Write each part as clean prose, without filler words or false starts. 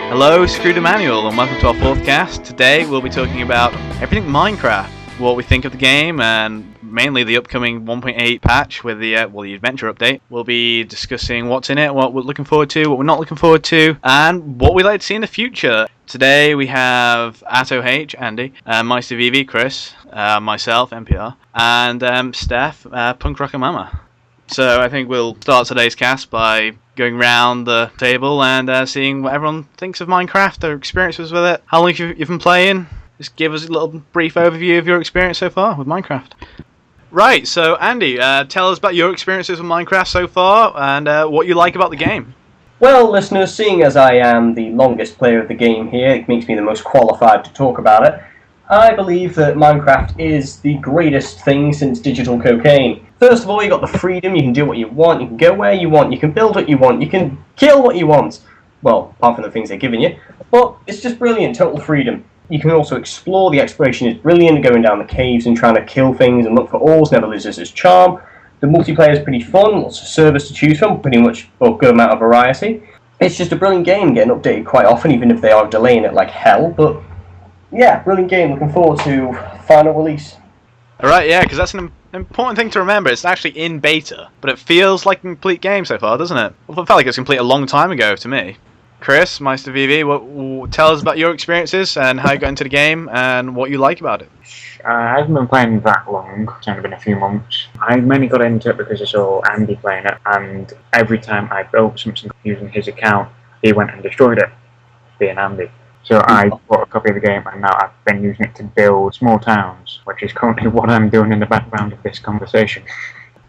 Hello, Screwed Emmanuel, and welcome to our fourth cast. Today we'll be talking about everything Minecraft, what we think of the game, and mainly the upcoming 1.8 patch with the adventure update. We'll be discussing what's in it, what we're looking forward to, what we're not looking forward to, and what we'd like to see in the future. Today we have AtoH, Andy, Meister VV, Chris, myself, NPR, and Steph, Punk Rocker Mama. So I think we'll start today's cast by going round the table and seeing what everyone thinks of Minecraft, their experiences with it, how long you've been playing. Just give us a little brief overview of your experience so far with Minecraft. Right, so Andy, tell us about your experiences with Minecraft so far and what you like about the game. Well, listeners, seeing as I am the longest player of the game here, it makes me the most qualified to talk about it. I believe that Minecraft is the greatest thing since digital cocaine. First of all, you got the freedom, you can do what you want, you can go where you want, you can build what you want, you can kill what you want. Well, apart from the things they're giving you. But it's just brilliant, total freedom. You can also explore, the exploration is brilliant, going down the caves and trying to kill things and look for ores, never loses its charm. The multiplayer is pretty fun, lots of servers to choose from, pretty much a good amount of variety. It's just a brilliant game, getting updated quite often, even if they are delaying it like hell, but yeah, brilliant game, looking forward to final release. Alright, yeah, because that's an important thing to remember. It's actually in beta, but it feels like a complete game so far, doesn't it? Well, it felt like it was complete a long time ago to me. Chris, Meister VV, tell us about your experiences and how you got into the game and what you like about it. I haven't been playing that long, it's only been a few months. I mainly got into it because I saw Andy playing it, and every time I built something using his account, he went and destroyed it, being Andy. So I bought a copy of the game, and now I've been using it to build small towns, which is currently what I'm doing in the background of this conversation.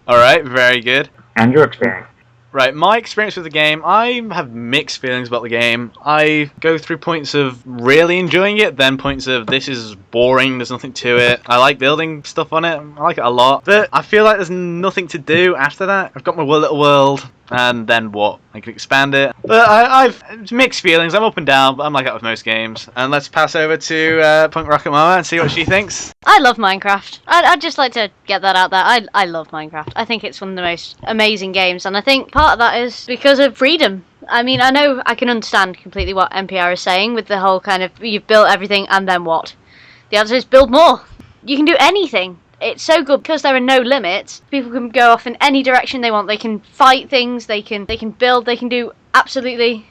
Alright, very good. And your experience? Right, my experience with the game, I have mixed feelings about the game. I go through points of really enjoying it, then points of this is boring, there's nothing to it. I like building stuff on it, I like it a lot. But I feel like there's nothing to do after that. I've got my little world, and then what? I can expand it. But I've mixed feelings, I'm up and down, but I'm like that with most games. And let's pass over to Punk Rocket Mama and see what she thinks. I love Minecraft. I'd just like to get that out there. I love Minecraft. I think it's one of the most amazing games, and I think part of that is because of freedom. I mean, I know I can understand completely what NPR is saying with the whole kind of, you've built everything and then what? The answer is build more. You can do anything. It's so good because there are no limits. People can go off in any direction they want. They can fight things, they can build, they can do absolutely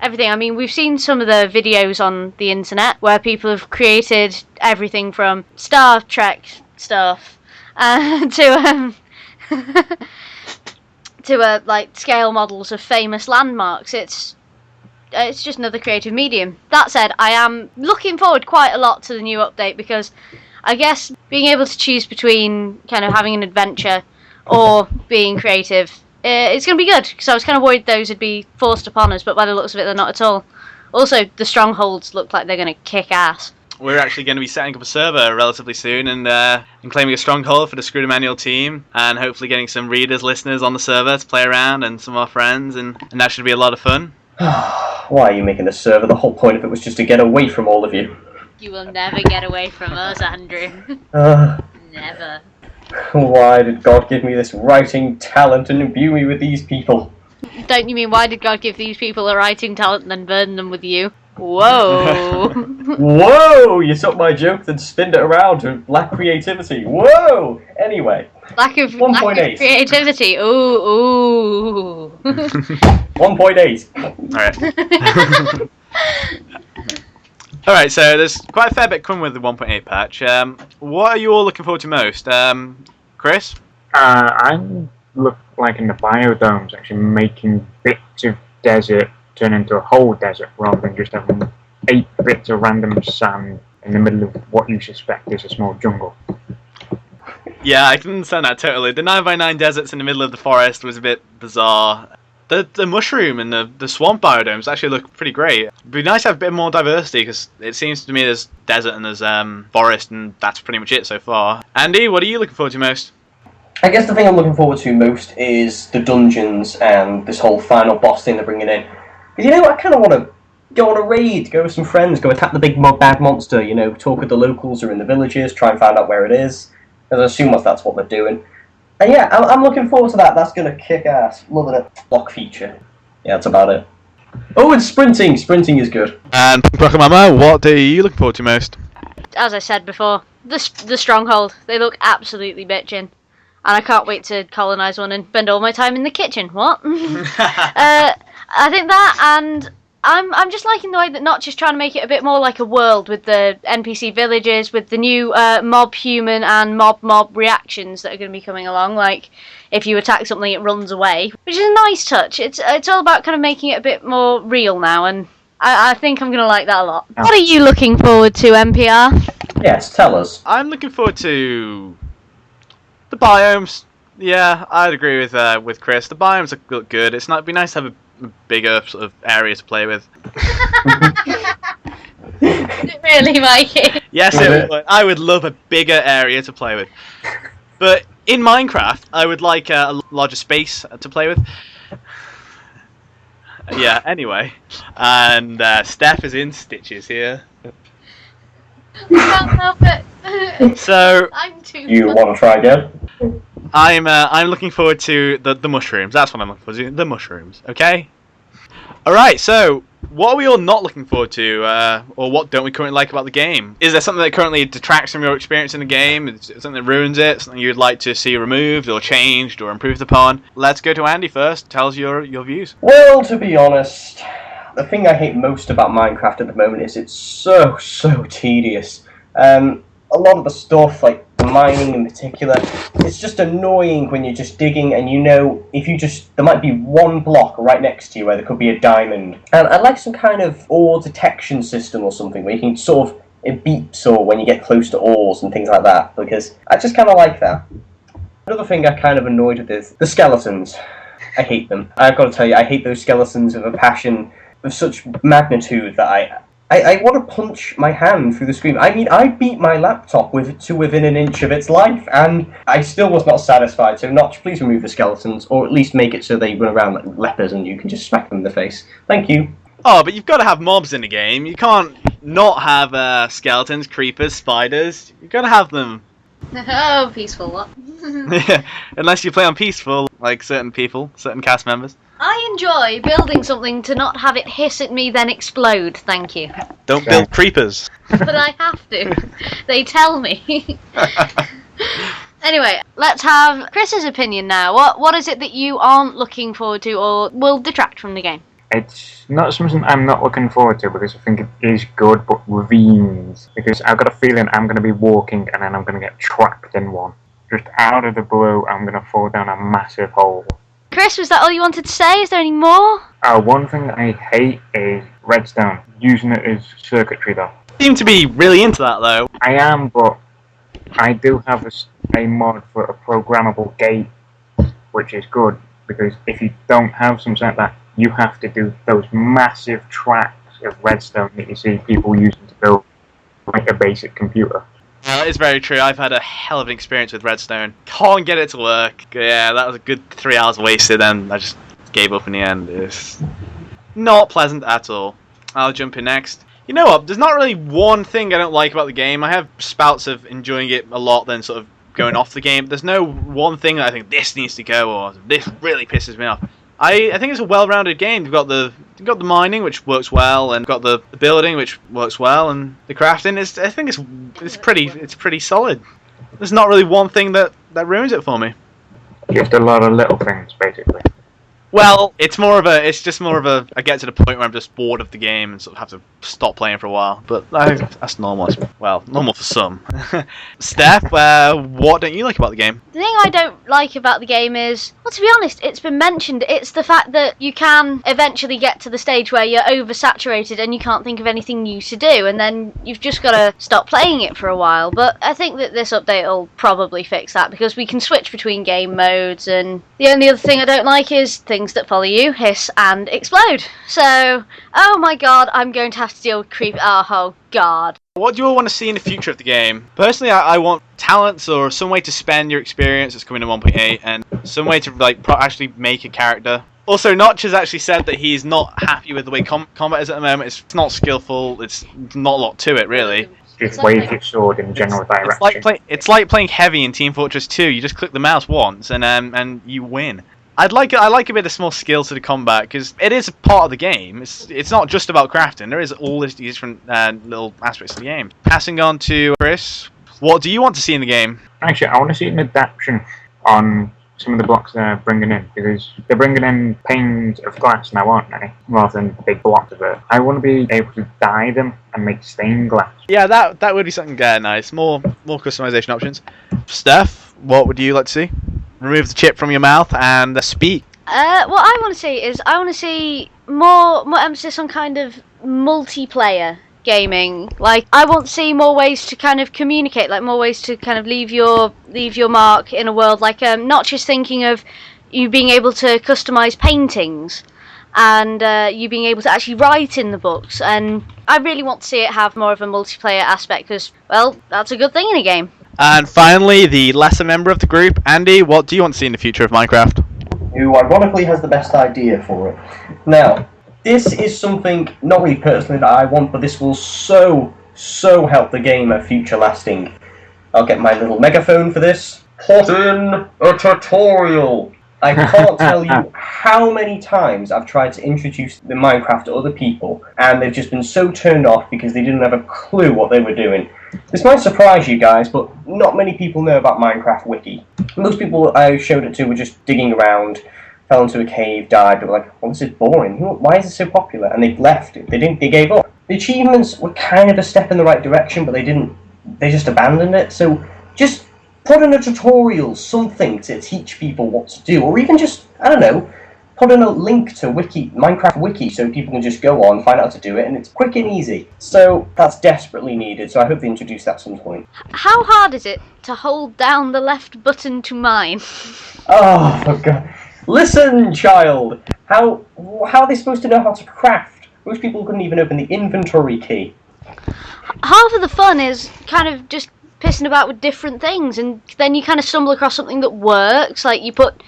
everything. I mean, we've seen some of the videos on the internet where people have created everything from Star Trek stuff to like scale models of famous landmarks. It's just another creative medium. That said, I am looking forward quite a lot to the new update because I guess being able to choose between kind of having an adventure or being creative, it's going to be good, because I was kind of worried those would be forced upon us, but by the looks of it, they're not at all. Also, the strongholds look like they're going to kick ass. We're actually going to be setting up a server relatively soon and claiming a stronghold for the Screwed Emmanuel team, and hopefully getting some readers, listeners on the server to play around, and some of our friends, and that should be a lot of fun. Why are you making this server? The whole point of it was just to get away from all of you. You will never get away from us, Andrew. Never. Why did God give me this writing talent and imbue me with these people? Don't you mean, why did God give these people a writing talent and then burn them with you? Whoa! Whoa! You took my joke and spinned it around to lack creativity. Whoa! Anyway. Lack of creativity. Ooh. 1.8. Alright. Alright, so there's quite a fair bit coming with the 1.8 patch. What are you all looking forward to most? Chris? I'm liking the biodomes, actually making bits of desert turn into a whole desert rather than just having 8 bits of random sand in the middle of what you suspect is a small jungle. Yeah, I can understand that totally. The 9x9 deserts in the middle of the forest was a bit bizarre. The mushroom and the swamp biodomes actually look pretty great. It'd be nice to have a bit more diversity, because it seems to me there's desert and there's forest, and that's pretty much it so far. Andy, what are you looking forward to most? I guess the thing I'm looking forward to most is the dungeons and this whole final boss thing they're bringing in. Because, you know, I kind of want to go on a raid, go with some friends, go attack the big bad monster, you know, talk with the locals or in the villages, try and find out where it is. Because I assume that's what they're doing. And yeah, I'm looking forward to that. That's going to kick ass. Loving it. Lock feature. Yeah, that's about it. Oh, and sprinting! Sprinting is good. And Mama, what are you looking forward to most? As I said before, the Stronghold. They look absolutely bitchin'. And I can't wait to colonise one and spend all my time in the kitchen. What? I think that, and I'm just liking the way that Notch is trying to make it a bit more like a world with the NPC villages, with the new mob human and mob reactions that are going to be coming along. Like, if you attack something, it runs away, which is a nice touch. It's all about kind of making it a bit more real now, and I think I'm going to like that a lot. What are you looking forward to, MPR? Yes, tell us. I'm looking forward to the biomes. Yeah, I'd agree with Chris. The biomes look good. It'd be nice to have a bigger sort of area to play with. Really, Mikey? Yes, it would. I would love a bigger area to play with. But in Minecraft, I would like a larger space to play with. Yeah, anyway. And Steph is in stitches here. I can't help it. So I'm too You fun. want to try again? I'm looking forward to the mushrooms. That's what I'm looking forward to. The mushrooms. Okay. All right. So what are we all not looking forward to, or what don't we currently like about the game? Is there something that currently detracts from your experience in the game? Is it something that ruins it? Something you'd like to see removed or changed or improved upon? Let's go to Andy first. Tell us your views. Well, to be honest, the thing I hate most about Minecraft at the moment is it's so tedious. A lot of the stuff, like mining in particular, it's just annoying when you're just digging and you know there might be one block right next to you where there could be a diamond. And I'd like some kind of ore detection system or something where you can sort of, it beeps or when you get close to ores and things like that, because I just kind of like that. Another thing I kind of annoyed with is the skeletons. I hate them. I've got to tell you, I hate those skeletons with a passion of such magnitude that I want to punch my hand through the screen. I mean, I beat my laptop to within an inch of its life, and I still was not satisfied. So, Notch, please remove the skeletons, or at least make it so they run around like lepers and you can just smack them in the face. Thank you. Oh, but you've got to have mobs in the game. You can't not have skeletons, creepers, spiders. You've got to have them. Oh, peaceful what? Unless you play on peaceful, like certain people, certain cast members. I enjoy building something to not have it hiss at me then explode, thank you. Don't build creepers. But I have to. They tell me. Anyway, let's have Chris's opinion now. What is it that you aren't looking forward to or will detract from the game? It's not something I'm not looking forward to because I think it is good, but ravines. Because I've got a feeling I'm going to be walking and then I'm going to get trapped in one. Just out of the blue, I'm going to fall down a massive hole. Chris, was that all you wanted to say? Is there any more? One thing I hate is redstone. Using it as circuitry, though. You seem to be really into that, though. I am, but I do have a mod for a programmable gate, which is good, because if you don't have something like that, you have to do those massive tracks of redstone that you see people using to build like a basic computer. It's very true. I've had a hell of an experience with redstone. Can't get it to work. Yeah, that was a good 3 hours wasted, and I just gave up in the end. It's not pleasant at all. I'll jump in next. You know what? There's not really one thing I don't like about the game. I have spouts of enjoying it a lot, then sort of going off the game. There's no one thing that I think this needs to go, or this really pisses me off. I think it's a well-rounded game. You've got the mining, which works well, and got the building, which works well, and the crafting. I think it's pretty solid. There's not really one thing that ruins it for me. Just a lot of little things, basically. Well, it's just more of a. I get to the point where I'm just bored of the game and sort of have to stop playing for a while. But that's normal. Well, normal for some. Steph, what don't you like about the game? The thing I don't like about the game is, well, to be honest, it's been mentioned. It's the fact that you can eventually get to the stage where you're oversaturated and you can't think of anything new to do, and then you've just got to stop playing it for a while. But I think that this update will probably fix that because we can switch between game modes, and the only other thing I don't like is things that follow you, hiss, and explode. So, oh my god, I'm going to have to deal with creep. Oh god. What do you all want to see in the future of the game? Personally, I want talents or some way to spend your experience that's coming to 1.8 and some way to actually make a character. Also, Notch has actually said that he's not happy with the way combat is at the moment. It's not skillful. It's not a lot to it, really. Just wave your sword in general direction. It's like playing heavy in Team Fortress 2. You just click the mouse once and you win. I'd like a bit of small skill to the combat because it is a part of the game. It's not just about crafting. There is all these different little aspects of the game. Passing on to Chris, what do you want to see in the game? Actually, I want to see an adaptation on some of the blocks they're bringing in, because they're bringing in panes of glass now, aren't they? Rather than big blocks of it. I want to be able to dye them and make stained glass. Yeah, that would be something nice. More customization options. Steph, what would you like to see? Remove the chip from your mouth and speak. What I want to see is I want to see more emphasis on kind of multiplayer gaming. Like, I want to see more ways to kind of communicate, like more ways to kind of leave your mark in a world. Like, not just thinking of you being able to customize paintings and you being able to actually write in the books. And I really want to see it have more of a multiplayer aspect because, well, that's a good thing in a game. And finally, the lesser member of the group, Andy, what do you want to see in the future of Minecraft? Who ironically has the best idea for it. Now, this is something, not really personally that I want, but this will so help the game a future lasting. I'll get my little megaphone for this. Put in a tutorial! I can't tell you how many times I've tried to introduce the Minecraft to other people, and they've just been so turned off because they didn't have a clue what they were doing. This might surprise you guys, but not many people know about Minecraft Wiki. Most people I showed it to were just digging around, fell into a cave, died, they were like, oh, this is boring, why is it so popular? And they left, they gave up. The achievements were kind of a step in the right direction, but they just abandoned it, so just put in a tutorial, something to teach people what to do, or even just, I don't know, put in a link to Minecraft Wiki so people can just go on, find out how to do it, and it's quick and easy. So that's desperately needed, so I hope they introduce that at some point. How hard is it to hold down the left button to mine? Oh, for God. Listen, child! How are they supposed to know how to craft? Most people couldn't even open the inventory key. Half of the fun is kind of just pissing about with different things, and then you kind of stumble across something that works. Like you put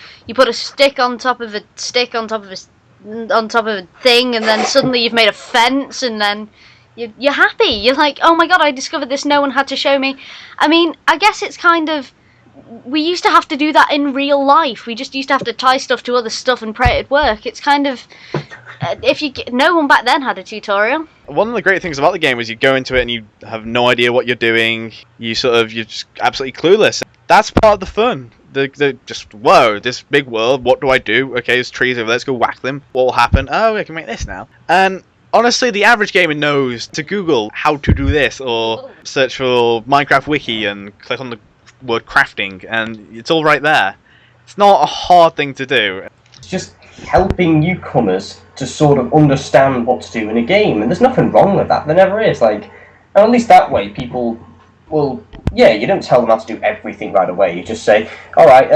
a stick on top of a stick on top of a thing, and then suddenly you've made a fence, and then you're happy. You're like, oh my god, I discovered this. No one had to show me. I mean, I guess it's kind of, we used to have to do that in real life. We just used to have to tie stuff to other stuff and pray it'd work. It's kind of, no one back then had a tutorial. One of the great things about the game is you go into it and you have no idea what you're doing. You're just absolutely clueless. That's part of the fun. The just, whoa, this big world, what do I do? Okay, there's trees over there, let's go whack them. What will happen? Oh, I can make this now. And honestly, the average gamer knows to Google how to do this, or search for Minecraft Wiki and click on the word crafting, and it's all right there. It's not a hard thing to do. It's just helping newcomers to sort of understand what to do in a game, and there's nothing wrong with that. There never is. Like, and at least that way, people will. Yeah, you don't tell them how to do everything right away. You just say, "All right,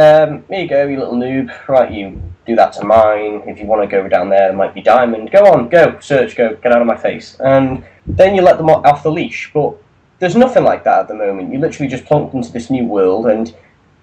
here you go, you little noob. Right, you do that to mine. If you want to go down there might be diamond. Go on, go search, go get out of my face." And then you let them off the leash. But there's nothing like that at the moment. You literally just plonked into this new world, and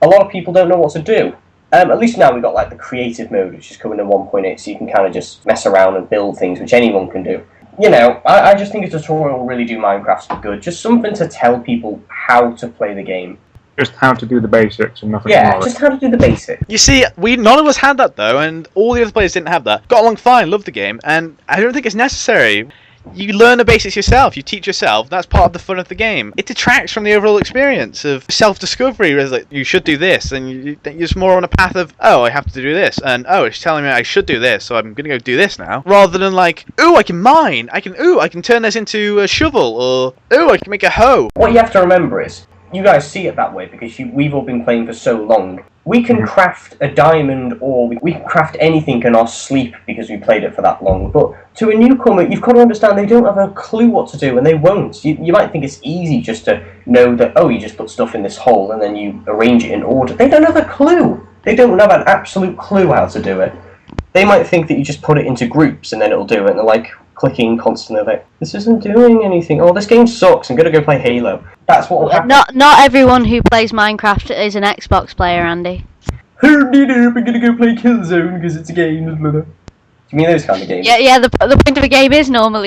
a lot of people don't know what to do. At least now we've got like the creative mode, which is coming in 1.8, so you can kind of just mess around and build things, which anyone can do. You know, I just think a tutorial will really do Minecraft some good. Just something to tell people how to play the game. Just how to do the basics and nothing more. Yeah, just how to do the basics. You see, none of us had that though, and all the other players didn't have that. Got along fine, loved the game, and I don't think it's necessary. You learn the basics yourself, you teach yourself, that's part of the fun of the game. It detracts from the overall experience of self-discovery, where it's like, you should do this, and you're just more on a path of, oh, I have to do this, and oh, it's telling me I should do this, so I'm gonna go do this now. Rather than like, ooh, I can mine, I can turn this into a shovel, or ooh, I can make a hoe. What you have to remember is, you guys see it that way because we've all been playing for so long. We can craft a diamond, or we can craft anything in our sleep because we played it for that long. But to a newcomer, you've got to understand they don't have a clue what to do, and they won't. You might think it's easy just to know that, oh, you just put stuff in this hole and then you arrange it in order. They don't have a clue. They don't have an absolute clue how to do it. They might think that you just put it into groups and then it'll do it, and they're like clicking constantly, like, this isn't doing anything. Oh, this game sucks. I'm gonna go play Halo. That's what will happen. Not everyone who plays Minecraft is an Xbox player, Andy. I'm gonna go play Killzone because it's a game. Do you mean those kind of games? Yeah. The point of a game is normally